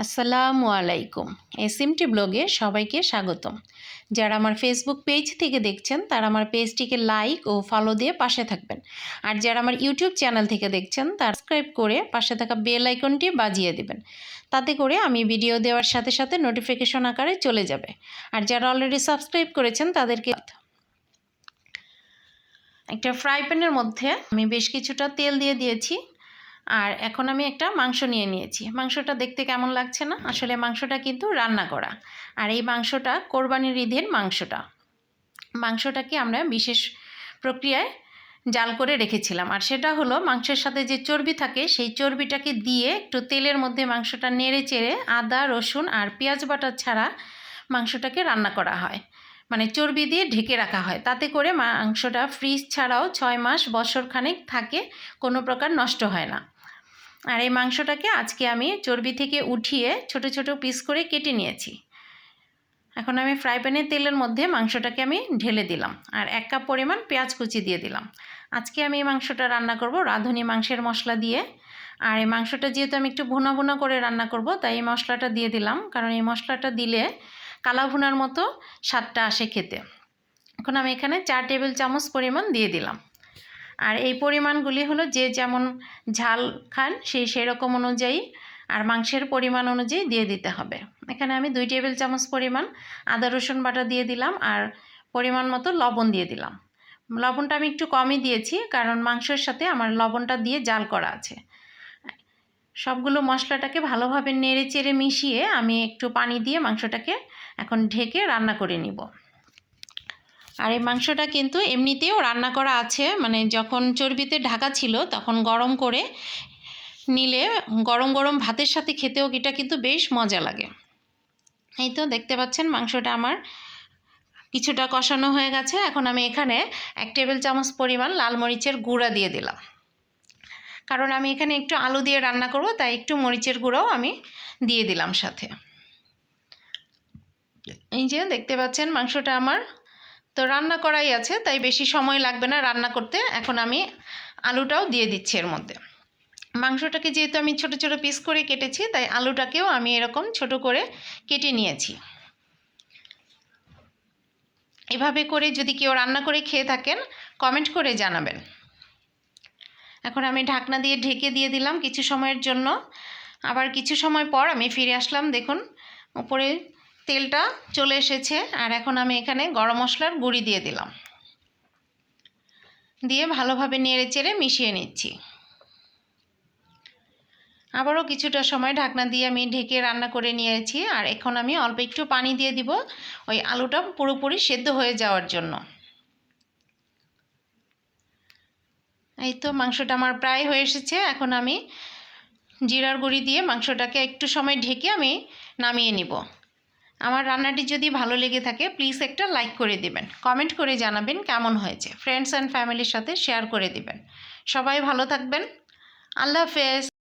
আসসালামু আলাইকুম। এসএমটি ব্লগে সবাইকে স্বাগতম। যারা আমার ফেসবুক পেজ থেকে দেখছেন তারা আমার পেজটিকে লাইক ও ফলো দিয়ে পাশে থাকবেন। আর যারা আমার ইউটিউব চ্যানেল থেকে দেখছেন তারা সাবস্ক্রাইব করে পাশে থাকা বেল আইকনটি বাজিয়ে দিবেন। তাতে করে আমি ভিডিও দেওয়ার সাথে সাথে নোটিফিকেশন আকারে চলে যাবে। আর যারা অলরেডি সাবস্ক্রাইব করেছেন তাদেরকে একটা ফ্রাই প্যানের মধ্যে আমি বেশ কিছুটা তেল দিয়ে দিয়েছি। আর এখন আমি একটা মাংস নিয়ে নিয়েছি। মাংসটা দেখতে কেমন লাগছে না? আসলে মাংসটা কিন্তু রান্না করা। আর এই মাংসটা কোরবানির ঈদের মাংসটাকে আমরা বিশেষ প্রক্রিয়ায় জাল করে রেখেছিলাম। আর সেটা হলো মাংসের সাথে যে চর্বি থাকে সেই চর্বিটাকে দিয়ে একটু তেলের মধ্যে মাংসটা নেড়ে চেড়ে আদা রসুন আর পেঁয়াজ বাটা ছাড়া মাংসটাকে রান্না করা হয়, মানে চর্বি দিয়ে ঢেকে রাখা হয়। তাতে করে মাংসটা ফ্রিজ ছাড়াও 6 মাস বছরখানেক থাকে, কোনো প্রকার নষ্ট হয় না। আর এই মাংসটাকে আজকে আমি চর্বি থেকে উঠিয়ে ছোট ছোট পিস করে কেটে নিয়েছি। এখন আমি ফ্রাই প্যানের তেলের মধ্যে মাংসটাকে আমি ঢেলে দিলাম আর 1 কাপ পরিমাণ পেঁয়াজ কুচি দিয়ে দিলাম। আজকে আমি এই মাংসটা রান্না করব রাঁধুনি মাংসের মশলা দিয়ে। আর এই মাংসটা যেহেতু আমি একটু ভুনা ভুনা করে রান্না করব তাই এই মশলাটা দিয়ে দিলাম, কারণ এই মশলাটা দিলে কালা ভুনার মতো স্বাদটা আসে খেতে। এখন আমি এখানে 4 টেবিল চামচ পরিমাণ দিয়ে দিলাম। আর এই পরিমাণগুলি হলো যে যেমন ঝাল খান সেই রকম অনুযায়ী আর মাংসের পরিমাণ অনুযায়ী দিয়ে দিতে হবে। এখানে আমি 2 টেবিল চামচ পরিমাণ আদা রসুন বাটা দিয়ে দিলাম আর পরিমাণ মতো লবণ দিয়ে দিলাম। লবণটা আমি একটু কমই দিয়েছি কারণ মাংসের সাথে আমার লবণটা দিয়ে জাল করা আছে। সবগুলো মশলাটাকে ভালোভাবে নেড়ে চেড়ে মিশিয়ে আমি একটু পানি দিয়ে মাংসটাকে এখন ঢেকে রান্না করে নিব। আর এই মাংসটা কিন্তু এমনিতেও রান্না করা আছে, মানে যখন চর্বিতে ঢাকা ছিল তখন গরম করে নিলে গরম গরম ভাতের সাথে খেতেও এটা কিন্তু বেশ মজা লাগে। এই তো দেখতে পাচ্ছেন মাংসটা আমার কিছুটা কষানো হয়ে গেছে। এখন আমি এখানে 1 টেবিল চামচ পরিমাণ লাল মরিচের গুঁড়া দিয়ে দিলাম, কারণ আমি এখানে একটু আলু দিয়ে রান্না করব তাই একটু মরিচের গুঁড়াও আমি দিয়ে দিলাম সাথে। এই যে দেখতে পাচ্ছেন মাংসটা আমার তো রান্না করাই আছে তাই বেশি সময় লাগবে না রান্না করতে। এখন আমি আলুটাও দিয়ে দিচ্ছি এর মধ্যে। মাংসটাকে যেহেতু আমি ছোট ছোট পিস করে কেটেছি তাই আলুটাকেও আমি এরকম ছোট করে কেটে নিয়েছি। এভাবে করে যদি কেউ রান্না করে খেয়ে থাকেন কমেন্ট করে জানাবেন। এখন আমি ঢাকনা দিয়ে ঢেকে দিয়ে দিলাম কিছু সময়ের জন্য। আবার কিছু সময় পর আমি ফিরে আসলাম, দেখুন উপরে তেলটা চলে এসেছে। আর এখন আমি এখানে গরম মশলার গুঁড়ি দিয়ে দিলাম, দিয়ে ভালোভাবে নেড়ে চেড়ে মিশিয়ে নিচ্ছি। আবারও কিছুটা সময় ঢাকনা দিয়ে আমি ঢেকে রান্না করে নিয়েছি। আর এখন আমি অল্প একটু পানি দিয়ে দিব ওই আলুটা পুরোপুরি সেদ্ধ হয়ে যাওয়ার জন্য। এই তো মাংসটা আমার প্রায় হয়ে এসেছে। এখন আমি জিরার গুঁড়ি দিয়ে মাংসটাকে একটু সময় ঢেকে আমি নামিয়ে নিব। আমার রান্নাটি যদি ভালো লেগে থাকে প্লিজ একটা লাইক করে দিবেন, কমেন্ট করে জানাবেন কেমন হয়েছে, ফ্রেন্ডস অ্যান্ড ফ্যামিলির সাথে শেয়ার করে দিবেন। সবাই ভালো থাকবেন। আল্লাহ হাফেজ।